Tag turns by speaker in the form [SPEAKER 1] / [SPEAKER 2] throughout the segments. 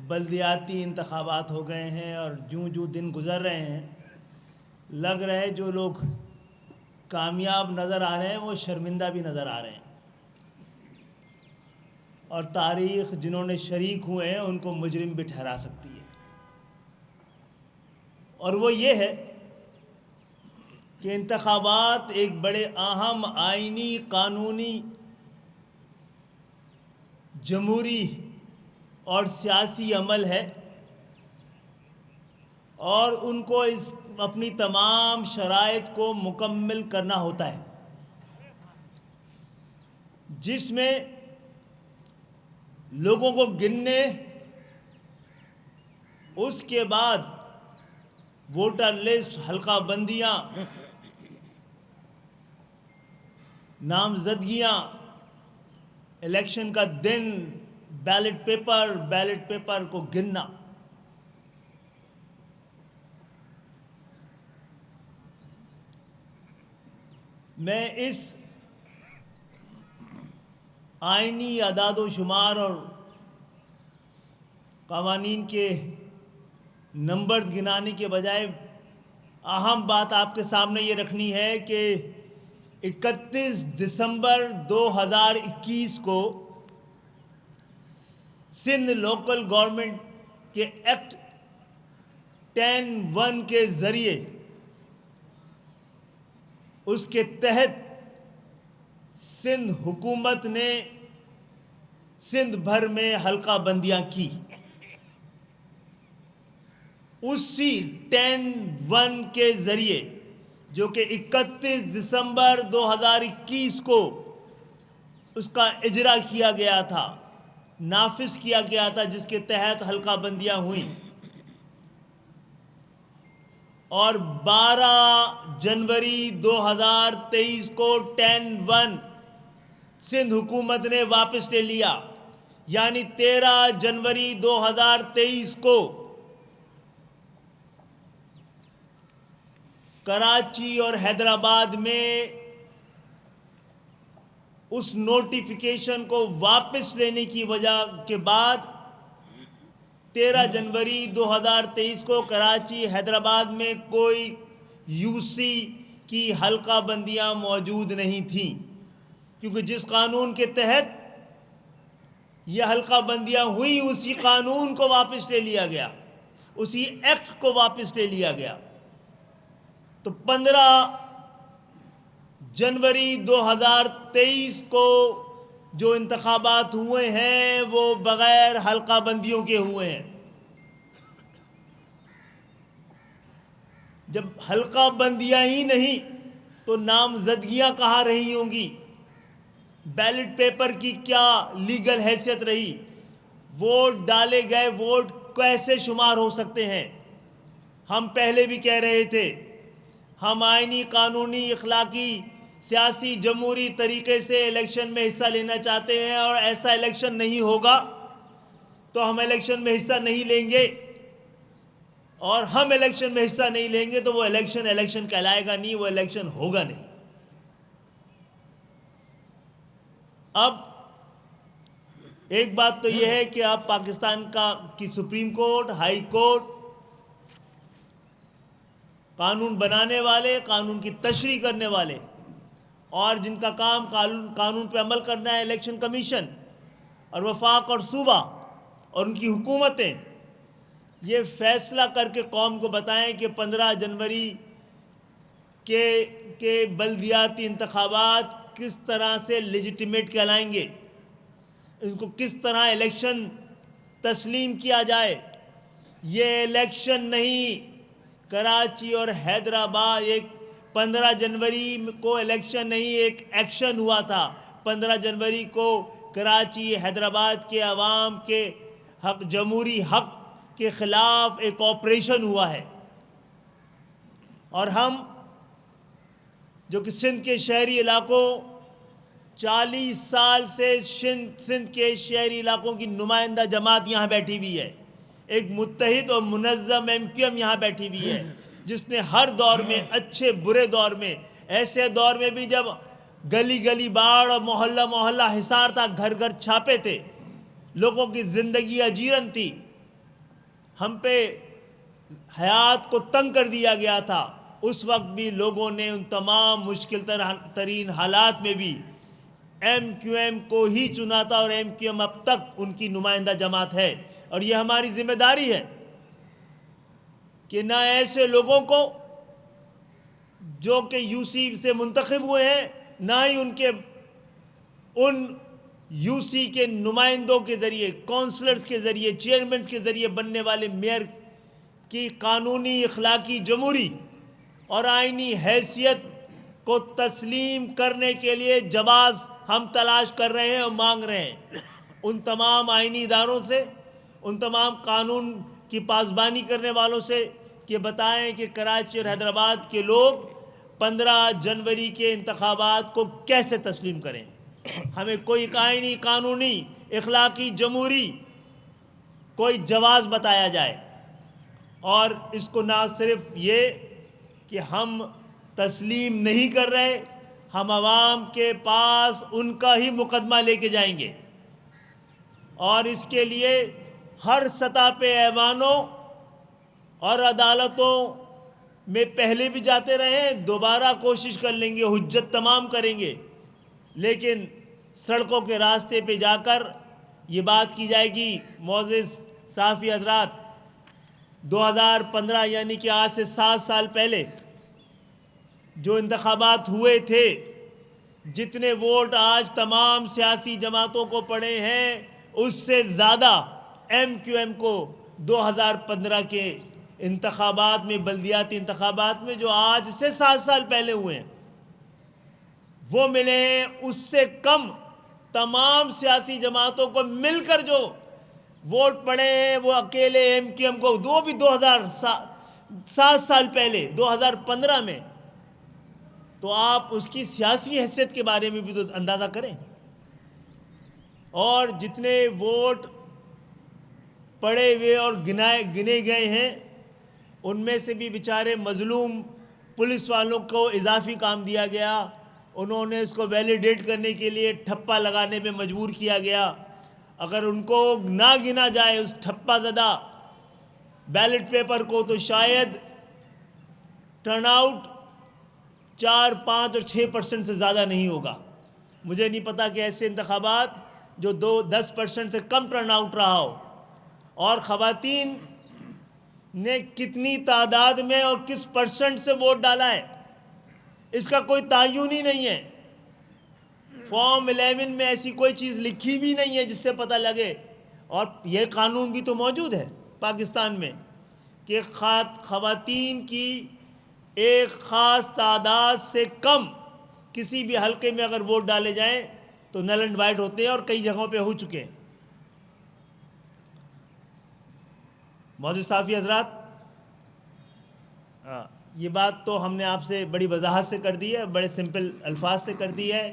[SPEAKER 1] بلدیاتی انتخابات ہو گئے ہیں اور جوں دن گزر رہے ہیں لگ رہا ہے جو لوگ کامیاب نظر آ رہے ہیں وہ شرمندہ بھی نظر آ رہے ہیں، اور تاریخ جنہوں نے شریک ہوئے ہیں ان کو مجرم بھی ٹھہرا سکتی ہے۔ اور وہ یہ ہے کہ انتخابات ایک بڑے اہم آئینی، قانونی، جمہوری اور سیاسی عمل ہے، اور ان کو اپنی تمام شرائط کو مکمل کرنا ہوتا ہے، جس میں لوگوں کو گننے، اس کے بعد ووٹر لسٹ، حلقہ بندیاں، نامزدگیاں، الیکشن کا دن، بیلٹ پیپر کو گننا۔ میں اس آئینی اعداد و شمار اور قوانین کے نمبرز گنانے کے بجائے اہم بات آپ کے سامنے یہ رکھنی ہے کہ 31 دسمبر 2021 کو سندھ لوکل گورنمنٹ کے ایکٹ 10(1) کے ذریعے، اس کے تحت سندھ حکومت نے سندھ بھر میں حلقہ بندیاں کی۔ اسی 10(1) کے ذریعے جو کہ 31 دسمبر 2021 کو اس کا اجرا کیا گیا تھا، نافذ کیا گیا تھا، جس کے تحت حلقہ بندیاں ہوئیں، اور 12 جنوری 2023 کو 10(1) سندھ حکومت نے واپس لے لیا، یعنی 13 جنوری 2023 کو کراچی اور حیدرآباد میں اس نوٹیفیکیشن کو واپس لینے کی وجہ کے بعد 13 جنوری 2023 کو کراچی، حیدرآباد میں کوئی یو سی کی حلقہ بندیاں موجود نہیں تھیں، کیونکہ جس قانون کے تحت یہ حلقہ بندیاں ہوئی اسی قانون کو واپس لے لیا گیا، اسی ایکٹ کو واپس لے لیا گیا۔ تو 15 جنوری 2023 کو جو انتخابات ہوئے ہیں وہ بغیر حلقہ بندیوں کے ہوئے ہیں۔ جب حلقہ بندیاں ہی نہیں تو نامزدگیاں کہاں رہی ہوں گی؟ بیلٹ پیپر کی کیا لیگل حیثیت رہی؟ ووٹ ڈالے گئے ووٹ کیسے شمار ہو سکتے ہیں؟ ہم پہلے بھی کہہ رہے تھے، ہم آئینی، قانونی، اخلاقی، سیاسی، جمہوری طریقے سے الیکشن میں حصہ لینا چاہتے ہیں، اور ایسا الیکشن نہیں ہوگا تو ہم الیکشن میں حصہ نہیں لیں گے، اور ہم الیکشن میں حصہ نہیں لیں گے تو وہ الیکشن کہلائے گا نہیں، وہ الیکشن ہوگا نہیں۔ اب ایک بات تو یہ ہے کہ اب پاکستان کی سپریم کورٹ، ہائی کورٹ، قانون بنانے والے، قانون کی تشریح کرنے والے، اور جن کا کام قانون پہ عمل کرنا ہے، الیکشن کمیشن اور وفاق اور صوبہ اور ان کی حکومتیں، یہ فیصلہ کر کے قوم کو بتائیں کہ 15 جنوری کے بلدیاتی انتخابات کس طرح سے لیجیٹیمیٹ کہلائیں گے، ان کو کس طرح الیکشن تسلیم کیا جائے۔ یہ الیکشن نہیں، کراچی اور حیدرآباد، ایک 15 جنوری کو الیکشن نہیں، ایک ایکشن ہوا تھا۔ 15 جنوری کو کراچی، حیدرآباد کے عوام کے حق، جمہوری حق کے خلاف ایک آپریشن ہوا ہے، اور ہم جو کہ سندھ کے شہری علاقوں، 40 سال سے سندھ کے شہری علاقوں کی نمائندہ جماعت یہاں بیٹھی ہوئی ہے، ایک متحد اور منظم MQM یہاں بیٹھی ہوئی ہے، جس نے ہر دور میں، اچھے برے دور میں، ایسے دور میں بھی جب گلی گلی باڑ اور محلہ محلہ حصار تھا، گھر گھر چھاپے تھے، لوگوں کی زندگی اجیرن تھی، ہم پہ حیات کو تنگ کر دیا گیا تھا، اس وقت بھی لوگوں نے ان تمام مشکل ترین حالات میں بھی ایم کیو ایم کو ہی چنا تھا، اور ایم کیو ایم اب تک ان کی نمائندہ جماعت ہے۔ اور یہ ہماری ذمہ داری ہے کہ نہ ایسے لوگوں کو جو کہ یو سی سے منتخب ہوئے ہیں، نہ ہی ان یو سی کے نمائندوں کے ذریعے، کونسلرز کے ذریعے، چیئرمنز کے ذریعے بننے والے میئر کی قانونی، اخلاقی، جمہوری اور آئینی حیثیت کو تسلیم کرنے کے لیے جواز ہم تلاش کر رہے ہیں اور مانگ رہے ہیں ان تمام آئینی اداروں سے، ان تمام قانون کی پاسبانی کرنے والوں سے، کہ بتائیں کہ کراچی اور حیدرآباد کے لوگ 15 جنوری کے انتخابات کو کیسے تسلیم کریں۔ ہمیں کوئی آئینی، قانونی، اخلاقی، جمہوری کوئی جواز بتایا جائے، اور اس کو نہ صرف یہ کہ ہم تسلیم نہیں کر رہے، ہم عوام کے پاس ان کا ہی مقدمہ لے کے جائیں گے، اور اس کے لیے ہر سطح پہ ایوانوں اور عدالتوں میں پہلے بھی جاتے رہے، دوبارہ کوشش کر لیں گے، حجت تمام کریں گے، لیکن سڑکوں کے راستے پہ جا کر یہ بات کی جائے گی۔ معزز صحافی حضرات، 2015 یعنی کہ آج سے 7 سال پہلے جو انتخابات ہوئے تھے، جتنے ووٹ آج تمام سیاسی جماعتوں کو پڑے ہیں، اس سے زیادہ ایم کیو ایم کو 2015 کے انتخابات میں، بلدیاتی انتخابات میں جو آج سے 7 سال پہلے ہوئے ہیں، وہ ملے ہیں۔ اس سے کم تمام سیاسی جماعتوں کو مل کر جو ووٹ پڑے ہیں، وہ اکیلے ایم کیو ایم کو، وہ بھی 7 سال پہلے 2015 میں۔ تو آپ اس کی سیاسی حیثیت کے بارے میں بھی تو اندازہ کریں، اور جتنے ووٹ پڑے ہوئے اور گنے گئے ہیں، ان میں سے بھی بیچارے مظلوم پولیس والوں کو اضافی کام دیا گیا، انہوں نے اس کو ویلیڈیٹ کرنے کے لیے ٹھپا لگانے میں مجبور کیا گیا۔ اگر ان کو نہ گنا جائے اس ٹھپا زدہ بیلٹ پیپر کو، تو شاید ٹرن آؤٹ 4، 5 اور 6% سے زیادہ نہیں ہوگا۔ مجھے نہیں پتا کہ ایسے انتخابات جو 10% سے کم ٹرن آؤٹ رہا ہو، اور خواتین نے کتنی تعداد میں اور کس پرسنٹ سے ووٹ ڈالا ہے، اس کا کوئی تعین ہی نہیں ہے۔ فارم 11 میں ایسی کوئی چیز لکھی بھی نہیں ہے جس سے پتہ لگے، اور یہ قانون بھی تو موجود ہے پاکستان میں کہ خواتین کی ایک خاص تعداد سے کم کسی بھی حلقے میں اگر ووٹ ڈالے جائیں تو نل اینڈ وائٹ ہوتے ہیں، اور کئی جگہوں پہ ہو چکے ہیں۔ معزز صحافی حضرات، یہ بات تو ہم نے آپ سے بڑی وضاحت سے کر دی ہے، بڑے سمپل الفاظ سے کر دی ہے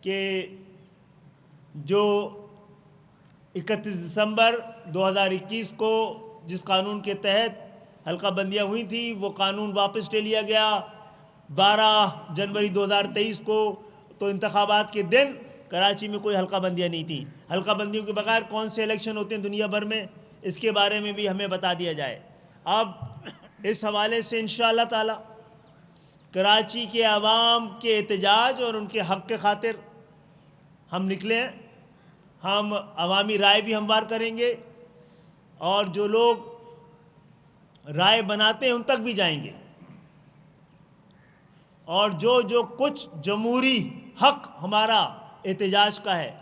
[SPEAKER 1] کہ جو 31 دسمبر 2021 کو جس قانون کے تحت حلقہ بندیاں ہوئی تھیں، وہ قانون واپس لے لیا گیا۔ 12 جنوری 2023 کو تو انتخابات کے دن کراچی میں کوئی حلقہ بندیاں نہیں تھیں۔ حلقہ بندیوں کے بغیر کون سے الیکشن ہوتے ہیں دنیا بھر میں، اس کے بارے میں بھی ہمیں بتا دیا جائے۔ اب اس حوالے سے انشاءاللہ تعالی کراچی کے عوام کے احتجاج اور ان کے حق کے خاطر ہم نکلے ہیں۔ ہم عوامی رائے بھی ہموار کریں گے، اور جو لوگ رائے بناتے ہیں ان تک بھی جائیں گے، اور جو کچھ جمہوری حق ہمارا احتجاج کا ہے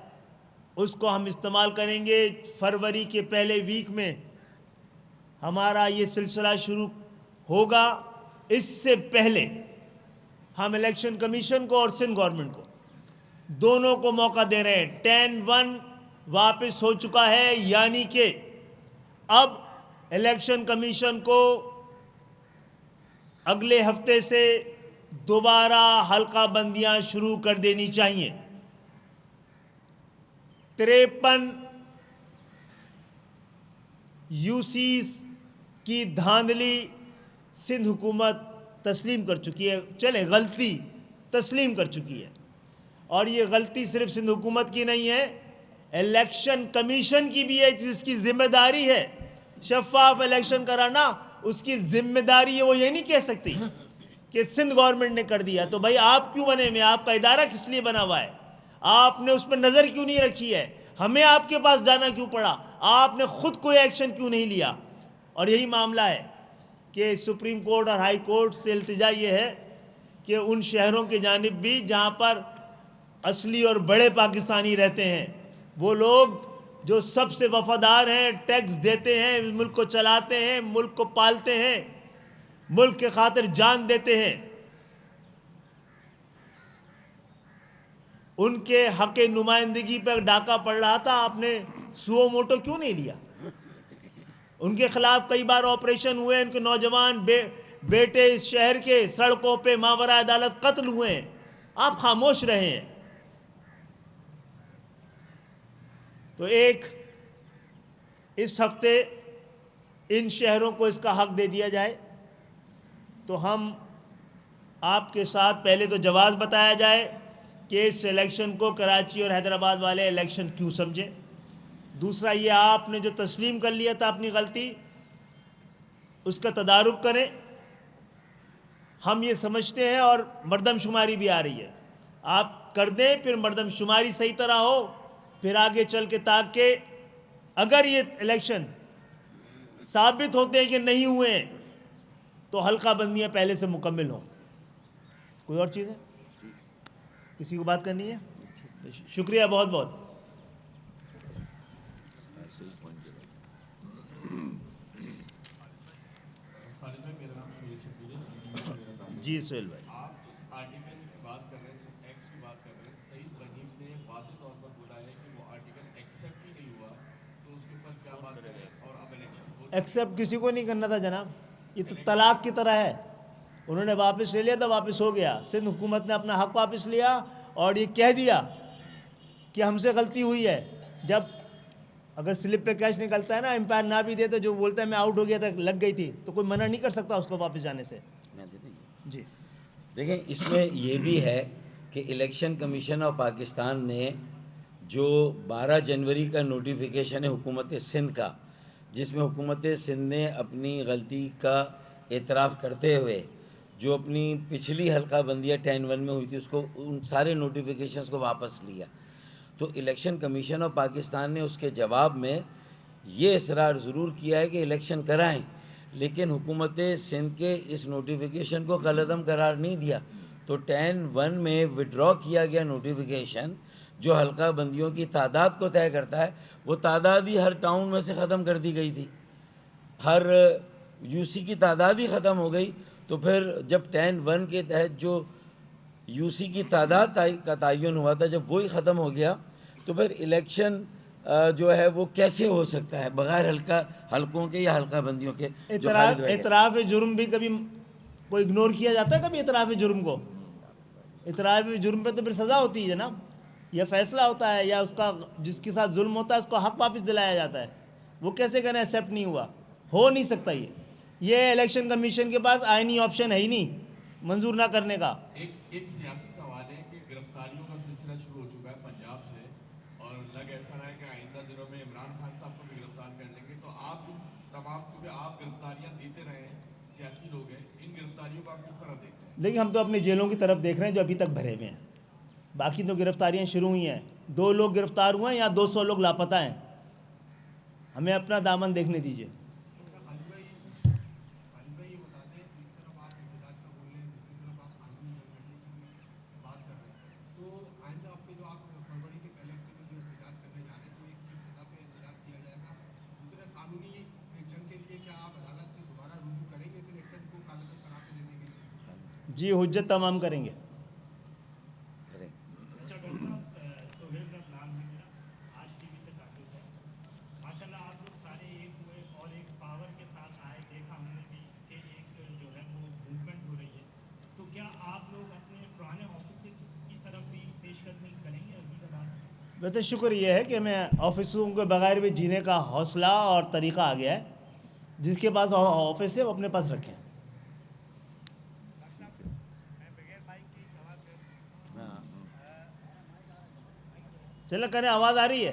[SPEAKER 1] اس کو ہم استعمال کریں گے۔ فروری کے پہلے ویک میں ہمارا یہ سلسلہ شروع ہوگا۔ اس سے پہلے ہم الیکشن کمیشن کو اور سندھ گورنمنٹ کو دونوں کو موقع دے رہے ہیں۔ 10-1 واپس ہو چکا ہے، یعنی کہ اب الیکشن کمیشن کو اگلے ہفتے سے دوبارہ حلقہ بندیاں شروع کر دینی چاہیے۔ 53 یو سیز کی دھاندلی سندھ حکومت تسلیم کر چکی ہے، چلے غلطی تسلیم کر چکی ہے، اور یہ غلطی صرف سندھ حکومت کی نہیں ہے، الیکشن کمیشن کی بھی ہے، جس کی ذمہ داری ہے شفاف الیکشن کرانا اس کی ذمہ داری ہے. وہ یہ نہیں کہہ سکتی کہ سندھ گورنمنٹ نے کر دیا. تو بھائی آپ کیوں بنے ہوئے؟ آپ کا ادارہ کس لیے بنا ہوا ہے؟ آپ نے اس پہ نظر کیوں نہیں رکھی ہے؟ ہمیں آپ کے پاس جانا کیوں پڑا؟ آپ نے خود کوئی ایکشن کیوں نہیں لیا؟ اور یہی معاملہ ہے کہ سپریم کورٹ اور ہائی کورٹ سے التجا یہ ہے کہ ان شہروں کی جانب بھی جہاں پر اصلی اور بڑے پاکستانی رہتے ہیں، وہ لوگ جو سب سے وفادار ہیں، ٹیکس دیتے ہیں، ملک کو چلاتے ہیں، ملک کو پالتے ہیں، ملک کے خاطر جان دیتے ہیں، ان کے حق نمائندگی پر ڈاکہ پڑ رہا تھا. آپ نے سو موٹو کیوں نہیں لیا؟ ان کے خلاف کئی بار آپریشن ہوئے، ان کے نوجوان بیٹے اس شہر کے سڑکوں پہ ماوراء عدالت قتل ہوئے ہیں، آپ خاموش رہے ہیں. تو ایک اس ہفتے ان شہروں کو اس کا حق دے دیا جائے تو ہم آپ کے ساتھ پہلے تو جواز بتایا جائے کہ اس الیکشن کو کراچی اور حیدرآباد والے الیکشن کیوں سمجھے. دوسرا یہ آپ نے جو تسلیم کر لیا تھا اپنی غلطی، اس کا تدارک کریں. ہم یہ سمجھتے ہیں اور مردم شماری بھی آ رہی ہے، آپ کر دیں، پھر مردم شماری صحیح طرح ہو، پھر آگے چل کے تاکہ اگر یہ الیکشن ثابت ہوتے ہیں کہ نہیں ہوئے ہیں تو حلقہ بندیاں پہلے سے مکمل ہوں. کوئی اور چیز ہے؟ کسی کو بات کرنی ہے؟ شکریہ بہت بہت. جی سہیل بھائی،
[SPEAKER 2] آپ جس آرٹیکل کی بات کر رہے ہیں، جس ایکٹ کی بات کر رہے ہیں، سعید وحیم نے واضح طور پر بولا ہے کہ وہ آرٹیکل ایکسیپٹ ہی نہیں ہوا، تو اس کے اوپر کیا بات کریں؟ اور اب الیکشن ہو چکے،
[SPEAKER 1] ایکسیپٹ کسی کو نہیں کرنا تھا جناب، یہ تو طلاق کی طرح ہے. انہوں نے واپس لے لیا تو واپس ہو گیا. سندھ حکومت نے اپنا حق واپس لیا اور یہ کہہ دیا کہ ہم سے غلطی ہوئی ہے. جب اگر سلپ پہ کیش نکلتا ہے نا، امپائر نہ بھی دے تو جو بولتا ہے میں آؤٹ ہو گیا تھا، لگ گئی تھی، تو کوئی منع نہیں کر سکتا اس کو واپس جانے سے. جی
[SPEAKER 3] دیکھیں، اس میں یہ بھی ہے کہ الیکشن کمیشن آف پاکستان نے جو 12 جنوری کا نوٹیفیکیشن ہے حکومت سندھ کا، جس میں حکومت سندھ نے اپنی غلطی کا اعتراف کرتے ہوئے جو اپنی پچھلی حلقہ بندیاں 10-1 میں ہوئی تھی، اس کو، ان سارے نوٹیفیکیشنز کو واپس لیا. تو الیکشن کمیشن آف پاکستان نے اس کے جواب میں یہ اصرار ضرور کیا ہے کہ الیکشن کرائیں، لیکن حکومت سندھ کے اس نوٹیفیکیشن کو کالعدم قرار نہیں دیا. تو 10-1 میں وڈرا کیا گیا نوٹیفیکیشن جو حلقہ بندیوں کی تعداد کو طے کرتا ہے، وہ تعداد ہی ہر ٹاؤن میں سے ختم کر دی گئی تھی، ہر یو سی کی تعداد ہی ختم ہو گئی. تو پھر جب 10-1 کے تحت جو یو سی کی تعداد کا تعین ہوا تھا، جب وہی ختم ہو گیا تو پھر الیکشن جو ہے وہ کیسے ہو سکتا ہے بغیر حلقوں کے یا حلقہ بندیوں کے؟ جو خالد بھائی
[SPEAKER 1] اعتراف جرم بھی کبھی کوئی اگنور کیا جاتا ہے کبھی اعتراف جرم کو؟ اعتراف جرم پہ تو پھر سزا ہوتی ہے جناب، یا فیصلہ ہوتا ہے، یا اس کا جس کے ساتھ ظلم ہوتا ہے اس کو حق واپس دلایا جاتا ہے. وہ کیسے کہنا ایکسیپٹ نہیں ہوا؟ ہو نہیں سکتا. یہ الیکشن کمیشن کے پاس آئینی آپشن ہے ہی نہیں منظور نہ کرنے کا.
[SPEAKER 2] ایک سیاسی سوال ہے کہ گرفتاریوں کا سلسلہ شروع ہو چکا ہے پنجاب سے، اور لگ ایسا رہا ہے کہ آئندہ دنوں میں عمران خان صاحب کو بھی گرفتار کر لیں گے. تو آپ تمام کو بھی آپ گرفتاریاں دیتے رہے ہیں، سیاسی لوگ ہیں، ان گرفتاریوں کو آپ کس طرح دیکھتے ہیں؟
[SPEAKER 1] لیکن ہم تو اپنی جیلوں کی طرف دیکھ رہے ہیں جو ابھی تک بھرے ہوئے ہیں. باقی تو گرفتاریاں شروع ہوئی ہیں. 2 لوگ گرفتار ہوئے ہیں یا 200 لوگ لاپتہ ہیں. ہمیں اپنا دامن دیکھنے دیجیے. جی حجت تمام کریں گے. ویسے شکر یہ ہے کہ ہمیں آفسوں کے بغیر بھی جینے کا حوصلہ اور طریقہ آ گیا ہے. جس کے پاس آفس ہے وہ اپنے پاس رکھیں. چلو کریں، آواز آ رہی ہے؟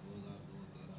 [SPEAKER 4] 2002, 13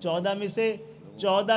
[SPEAKER 1] 14